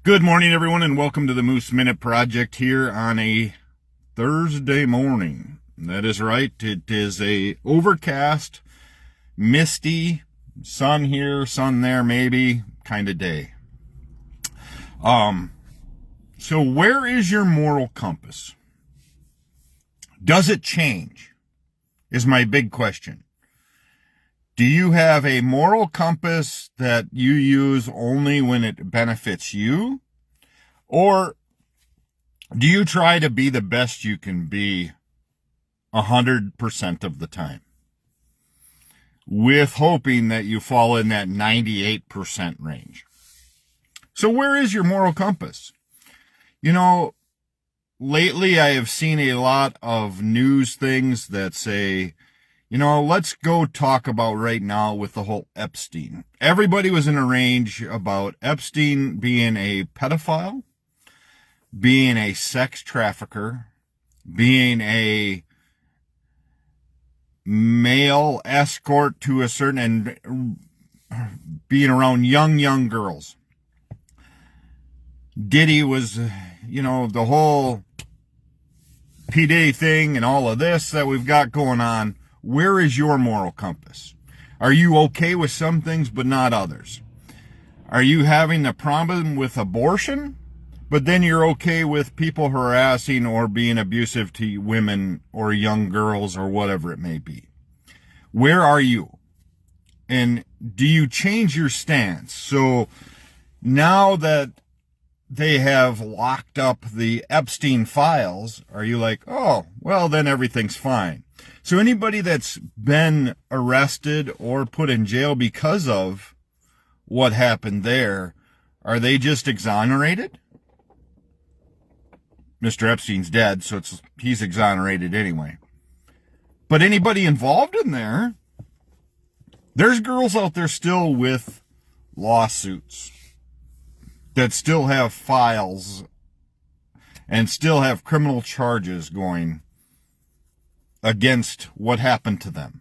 Good morning, everyone, and welcome to the Moose Minute Project here on a Thursday morning. That is right. It is a overcast, misty, sun here, sun there, maybe kind of day. So where is your moral compass? Does it change? Is my big question. Do you have a moral compass that you use only when it benefits you? Or do you try to be the best you can be 100% of the time, with hoping that you fall in that 98% range? So where is your moral compass? Lately I have seen a lot of news things that say, let's go talk about right now with the whole Epstein. Everybody was in a range about Epstein being a pedophile, being a sex trafficker, being a male escort to a certain, and being around young girls. Diddy was, the whole P. Diddy thing and all of this that we've got going on. Where is your moral compass? Are you okay with some things but not others? Are you having a problem with abortion, but then you're okay with people harassing or being abusive to women or young girls or whatever it may be? Where are you? And do you change your stance? So now that they have locked up the Epstein files, are you like, oh, well, then everything's fine? So anybody that's been arrested or put in jail because of what happened there, are they just exonerated? Mr. Epstein's dead, so he's exonerated anyway. But anybody involved in there's girls out there still with lawsuits that still have files and still have criminal charges going against what happened to them.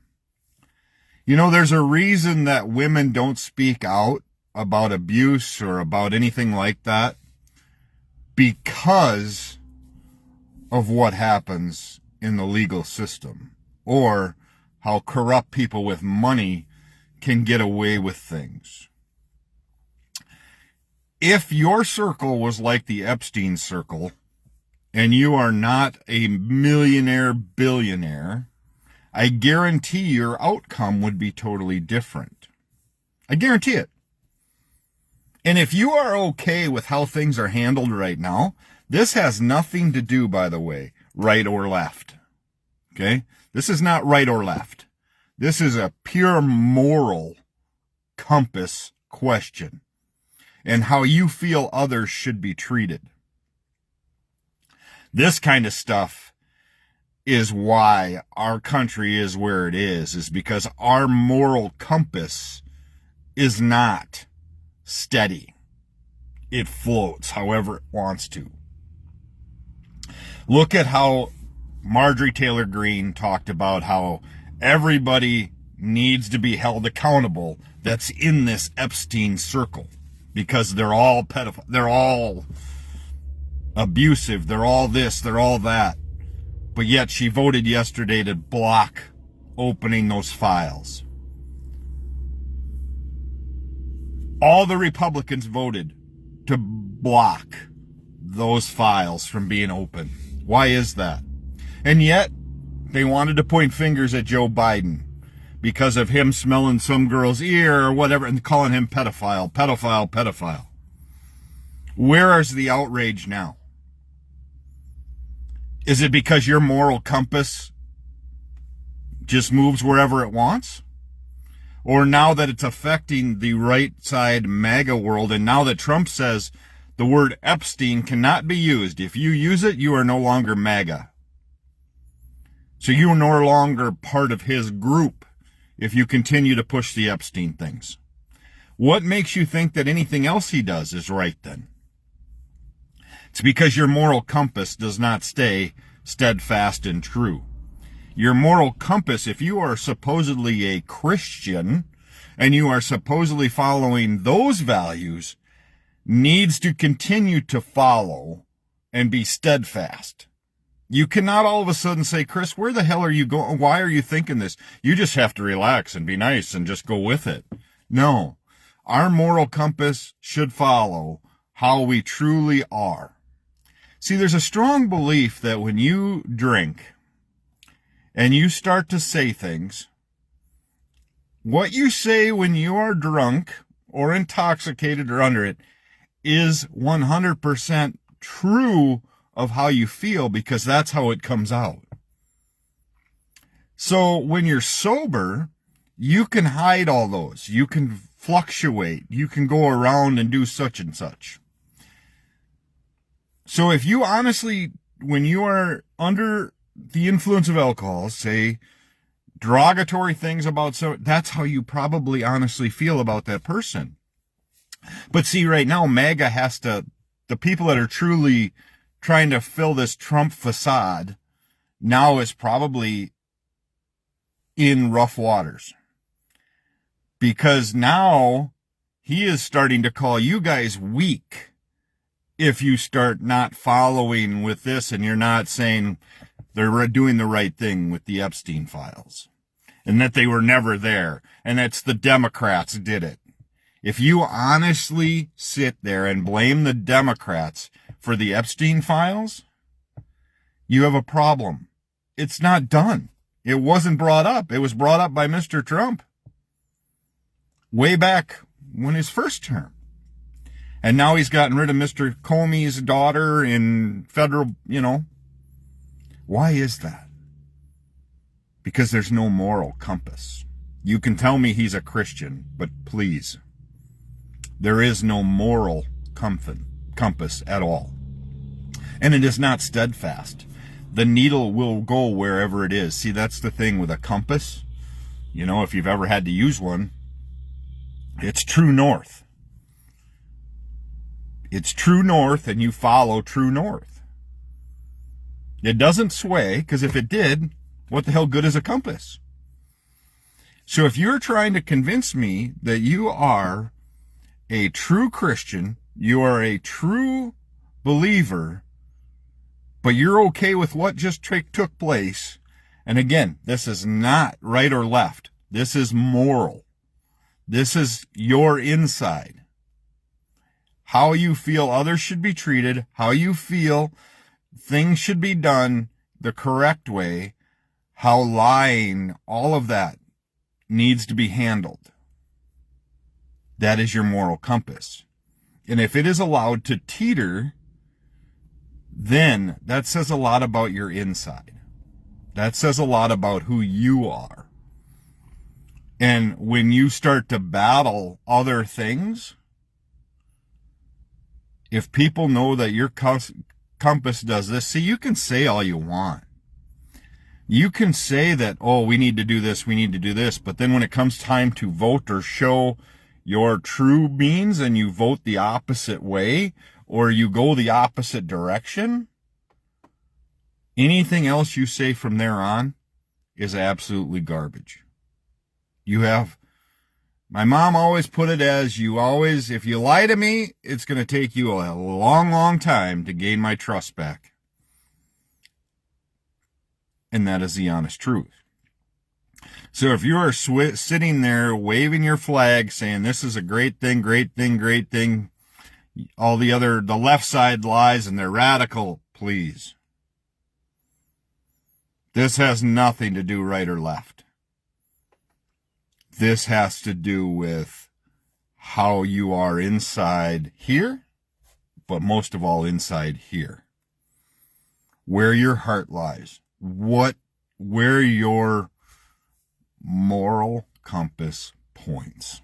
There's a reason that women don't speak out about abuse or about anything like that, because of what happens in the legal system, or how corrupt people with money can get away with things. If your circle was like the Epstein circle, and you are not a millionaire, billionaire, I guarantee your outcome would be totally different. I guarantee it. And if you are okay with how things are handled right now, this has nothing to do, by the way, right or left. Okay? This is not right or left. This is a pure moral compass question, and how you feel others should be treated. This kind of stuff is why our country is where it is because our moral compass is not steady. It floats however it wants to. Look at how Marjorie Taylor Greene talked about how everybody needs to be held accountable that's in this Epstein circle, because they're all pedophiles, they're all abusive, they're all this, they're all that. But yet she voted yesterday to block opening those files. All the Republicans voted to block those files from being open. Why is that? And yet they wanted to point fingers at Joe Biden because of him smelling some girl's ear or whatever and calling him pedophile. Where is the outrage now? Is it because your moral compass just moves wherever it wants? Or now that it's affecting the right side MAGA world, and now that Trump says the word Epstein cannot be used. If you use it, you are no longer MAGA. So you are no longer part of his group if you continue to push the Epstein things. What makes you think that anything else he does is right then? It's because your moral compass does not stay steadfast and true. Your moral compass, if you are supposedly a Christian and you are supposedly following those values, needs to continue to follow and be steadfast. You cannot all of a sudden say, Chris, where the hell are you going? Why are you thinking this? You just have to relax and be nice and just go with it. No, our moral compass should follow how we truly are. See, there's a strong belief that when you drink and you start to say things, what you say when you are drunk or intoxicated or under it is 100% true of how you feel, because that's how it comes out. So when you're sober, you can hide all those. You can fluctuate. You can go around and do such and such. So if you honestly, when you are under the influence of alcohol, say derogatory things about, so that's how you probably honestly feel about that person. But see, right now, MAGA has to, the people that are truly trying to fill this Trump facade now is probably in rough waters. Because now he is starting to call you guys weak if you start not following with this and you're not saying they're doing the right thing with the Epstein files and that they were never there and that's the Democrats did it. If you honestly sit there and blame the Democrats for the Epstein files, you have a problem. It's not done. It wasn't brought up. It was brought up by Mr. Trump way back when his first term. And now he's gotten rid of Mr. Comey's daughter in federal, Why is that? Because there's no moral compass. You can tell me he's a Christian, but please, there is no moral compass at all. And it is not steadfast. The needle will go wherever it is. See, that's the thing with a compass. If you've ever had to use one, it's true north. It's true north, and you follow true north. It doesn't sway, because if it did, what the hell good is a compass? So if you're trying to convince me that you are a true Christian, you are a true believer, but you're okay with what just took place, and again, this is not right or left. This is moral. This is your inside. How you feel others should be treated, how you feel things should be done the correct way, how lying, all of that needs to be handled. That is your moral compass. And if it is allowed to teeter, then that says a lot about your inside. That says a lot about who you are. And when you start to battle other things, if people know that your compass does this, see, you can say all you want. You can say that, we need to do this, we need to do this, but then when it comes time to vote or show your true means and you vote the opposite way, or you go the opposite direction, anything else you say from there on is absolutely garbage. My mom always put it as, if you lie to me, it's going to take you a long, long time to gain my trust back. And that is the honest truth. So if you are sitting there waving your flag saying this is a great thing, great thing, great thing, all the left side lies and they're radical, please. This has nothing to do right or left. This has to do with how you are inside here, but most of all inside here. Where your heart lies. Where your moral compass points.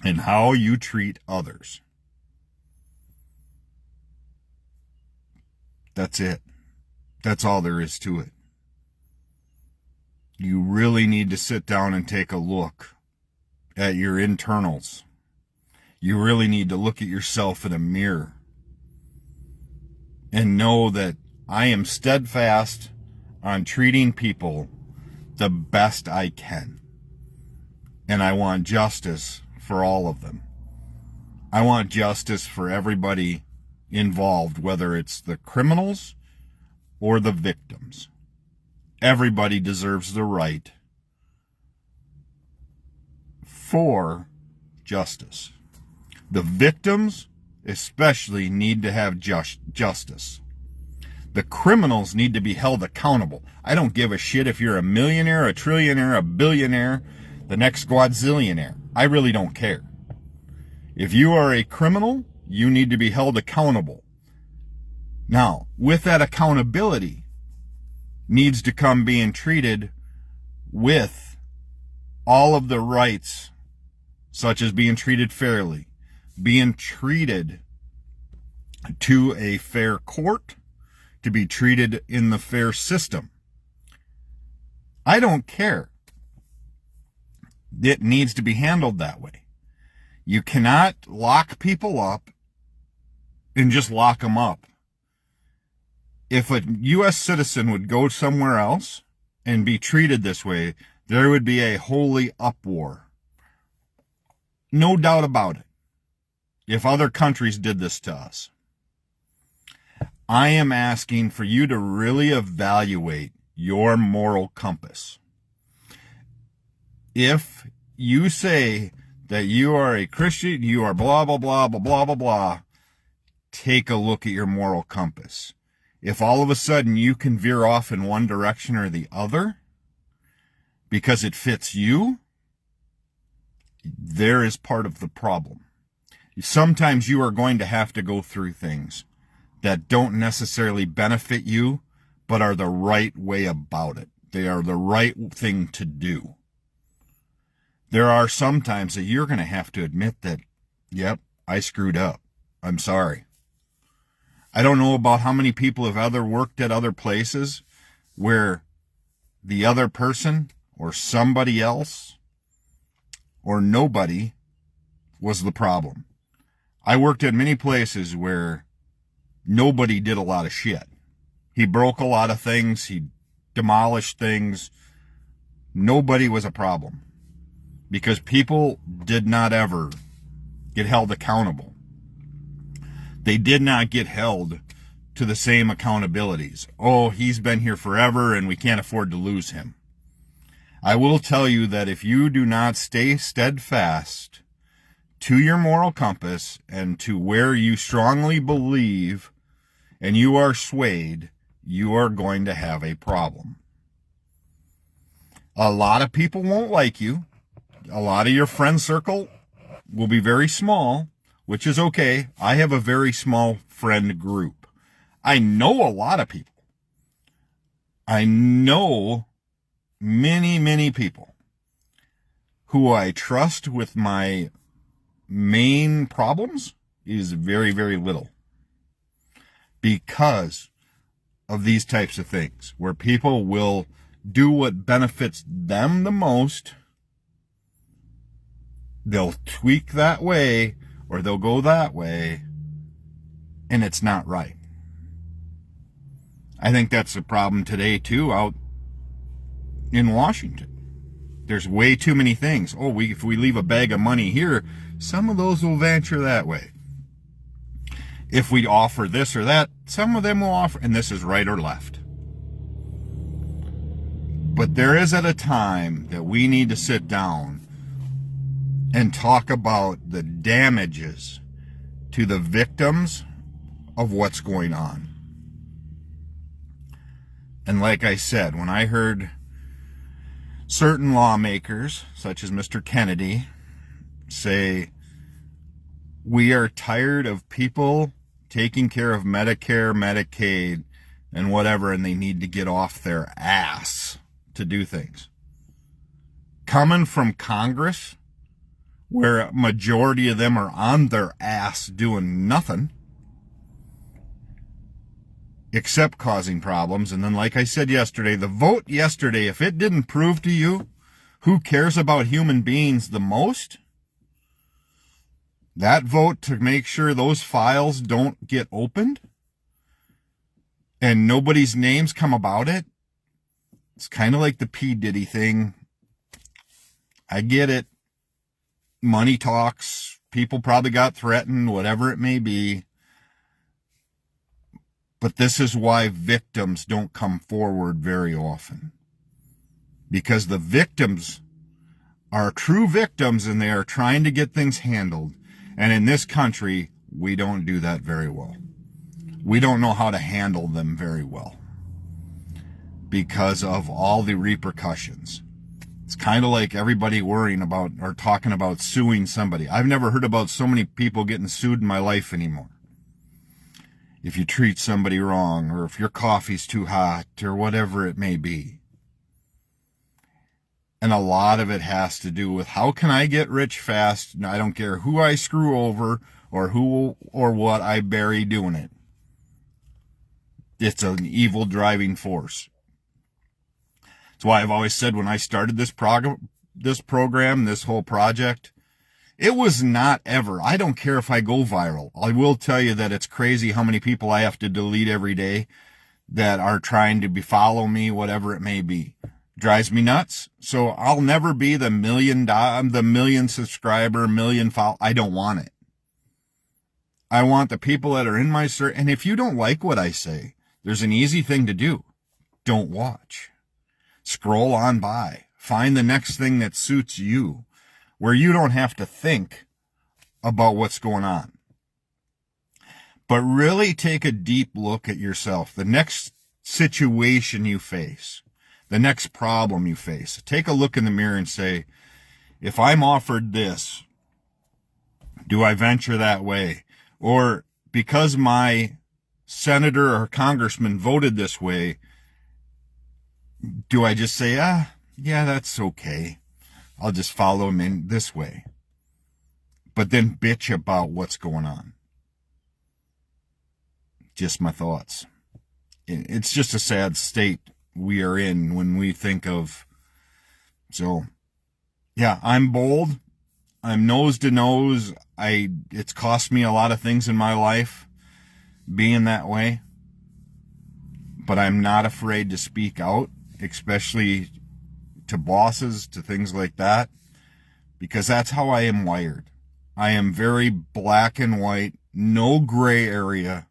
And how you treat others. That's it. That's all there is to it. You really need to sit down and take a look at your internals. You really need to look at yourself in a mirror and know that I am steadfast on treating people the best I can. And I want justice for all of them. I want justice for everybody involved, whether it's the criminals or the victims. Everybody deserves the right for justice. The victims especially need to have justice. The criminals need to be held accountable. I don't give a shit if you're a millionaire, a trillionaire, a billionaire, the next quadzillionaire. I really don't care. If you are a criminal, you need to be held accountable. Now, with that accountability needs to come being treated with all of the rights, such as being treated fairly, being treated to a fair court, to be treated in the fair system. I don't care. It needs to be handled that way. You cannot lock people up and just lock them up. If a U.S. citizen would go somewhere else and be treated this way, there would be a holy uproar. No doubt about it. If other countries did this to us. I am asking for you to really evaluate your moral compass. If you say that you are a Christian, you are blah, blah, blah, blah, blah, blah, blah, take a look at your moral compass. If all of a sudden you can veer off in one direction or the other because it fits you, there is part of the problem. Sometimes you are going to have to go through things that don't necessarily benefit you, but are the right way about it. They are the right thing to do. There are some times that you're going to have to admit that, yep, I screwed up. I'm sorry. I don't know about how many people have ever worked at other places where the other person or somebody else or nobody was the problem. I worked at many places where nobody did a lot of shit. He broke a lot of things. He demolished things. Nobody was a problem because people did not ever get held accountable. They did not get held to the same accountabilities. Oh, he's been here forever and we can't afford to lose him. I will tell you that if you do not stay steadfast to your moral compass and to where you strongly believe and you are swayed, you are going to have a problem. A lot of people won't like you. A lot of your friend circle will be very small, which is okay. I have a very small friend group. I know a lot of people. I know many, many people who I trust with my main problems is very, very little because of these types of things where people will do what benefits them the most. They'll tweak that way or they'll go that way and it's not right. I think that's the problem today too out in Washington. There's way too many things. Oh, if we leave a bag of money here, some of those will venture that way. If we offer this or that, some of them will offer, and this is right or left. But there is at a time that we need to sit down and talk about the damages to the victims of what's going on. And like I said, when I heard certain lawmakers, such as Mr. Kennedy, say, we are tired of people taking care of Medicare, Medicaid, and whatever, and they need to get off their ass to do things. Coming from Congress, where a majority of them are on their ass doing nothing, except causing problems. And then, like I said yesterday, the vote yesterday, if it didn't prove to you who cares about human beings the most, that vote to make sure those files don't get opened and nobody's names come about it, it's kind of like the P. Diddy thing. I get it. Money talks, People probably got threatened, whatever it may be. But this is why victims don't come forward very often. Because the victims are true victims and they are trying to get things handled. And in this country, we don't do that very well. We don't know how to handle them very well because of all the repercussions. It's kind of like everybody worrying about or talking about suing somebody. I've never heard about so many people getting sued in my life anymore. If you treat somebody wrong, or if your coffee's too hot, or whatever it may be. And a lot of it has to do with how can I get rich fast? And I don't care who I screw over or who or what I bury doing it. It's an evil driving force. That's why I've always said when I started this program, this whole project, it was not ever. I don't care if I go viral. I will tell you that it's crazy how many people I have to delete every day that are trying to follow me, whatever it may be. Drives me nuts. So I'll never be the million subscriber, million follow. I don't want it. I want the people that are in my circle. And if you don't like what I say, there's an easy thing to do. Don't watch. Scroll on by. Find the next thing that suits you, where you don't have to think about what's going on. But really take a deep look at yourself. The next situation you face, the next problem you face, take a look in the mirror and say, if I'm offered this, do I venture that way? Or because my senator or congressman voted this way, do I just say, yeah, that's okay. I'll just follow him in this way. But then bitch about what's going on. Just my thoughts. It's just a sad state we are in when we think of. So, yeah, I'm bold. I'm nose to nose. It's cost me a lot of things in my life being that way. But I'm not afraid to speak out, especially to bosses, to things like that, because that's how I am wired. I am very black and white, no gray area.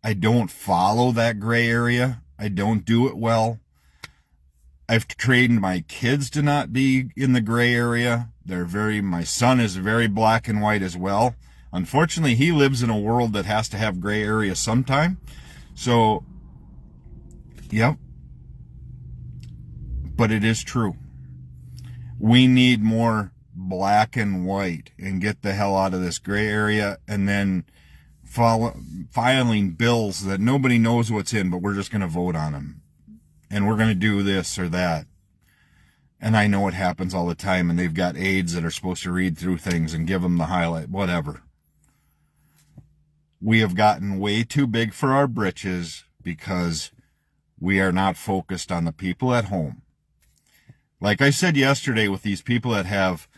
I don't follow that gray area. I don't do it well. I've trained my kids to not be in the gray area. My son is very black and white as well. Unfortunately, he lives in a world that has to have gray area sometime. So, yep. But it is true. We need more black and white and get the hell out of this gray area, and then filing bills that nobody knows what's in, but we're just going to vote on them. And we're going to do this or that. And I know it happens all the time, and they've got aides that are supposed to read through things and give them the highlight, whatever. We have gotten way too big for our britches because we are not focused on the people at home. Like I said yesterday with these people that have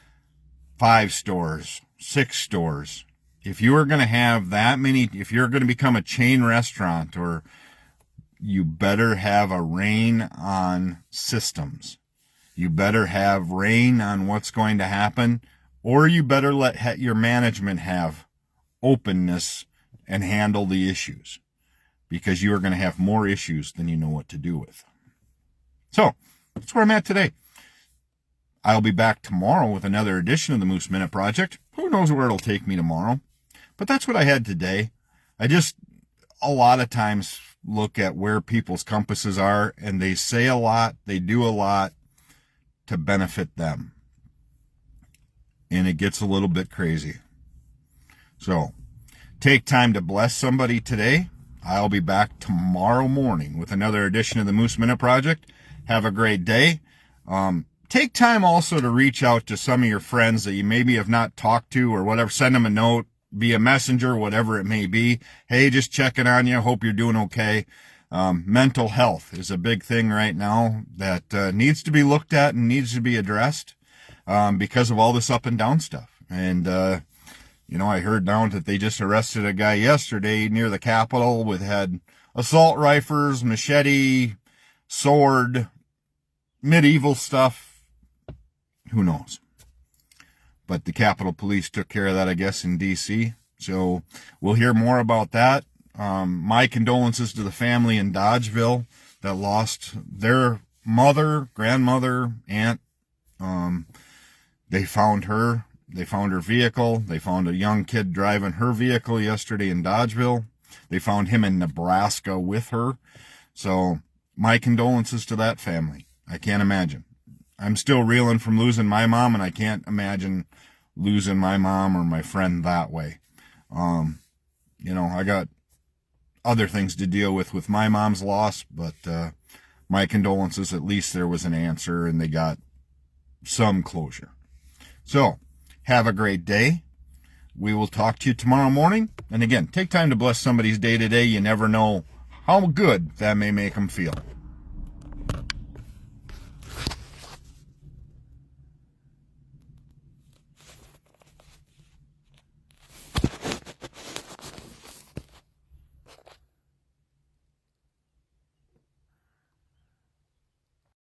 5 stores, 6 stores, if you are going to have that many, if you're going to become a chain restaurant, or you better have a rein on systems. You better have rein on what's going to happen, or you better let your management have openness and handle the issues, because you are going to have more issues than you know what to do with. So that's where I'm at today. I'll be back tomorrow with another edition of the Moose Minute Project. Who knows where it'll take me tomorrow? But that's what I had today. I just, a lot of times, look at where people's compasses are, and they say a lot, they do a lot to benefit them. And it gets a little bit crazy. So, take time to bless somebody today. I'll be back tomorrow morning with another edition of the Moose Minute Project. Have a great day. Take time also to reach out to some of your friends that you maybe have not talked to or whatever. Send them a note via messenger, whatever it may be. Hey, just checking on you. Hope you're doing okay. Mental health is a big thing right now that needs to be looked at and needs to be addressed because of all this up and down stuff. And, I heard now that they just arrested a guy yesterday near the Capitol had assault rifles, machete, sword, medieval stuff. Who knows? but the Capitol Police took care of that, I guess, in D.C. So we'll hear more about that. My condolences to the family in Dodgeville that lost their mother, grandmother, aunt. They found her. They found her vehicle. They found a young kid driving her vehicle yesterday in Dodgeville. They found him in Nebraska with her. So my condolences to that family. I can't imagine. I'm still reeling from losing my mom, and I can't imagine losing my mom or my friend that way. I got other things to deal with my mom's loss, but my condolences, at least there was an answer and they got some closure. So, have a great day. We will talk to you tomorrow morning. And again, take time to bless somebody's day today. You never know how good that may make them feel.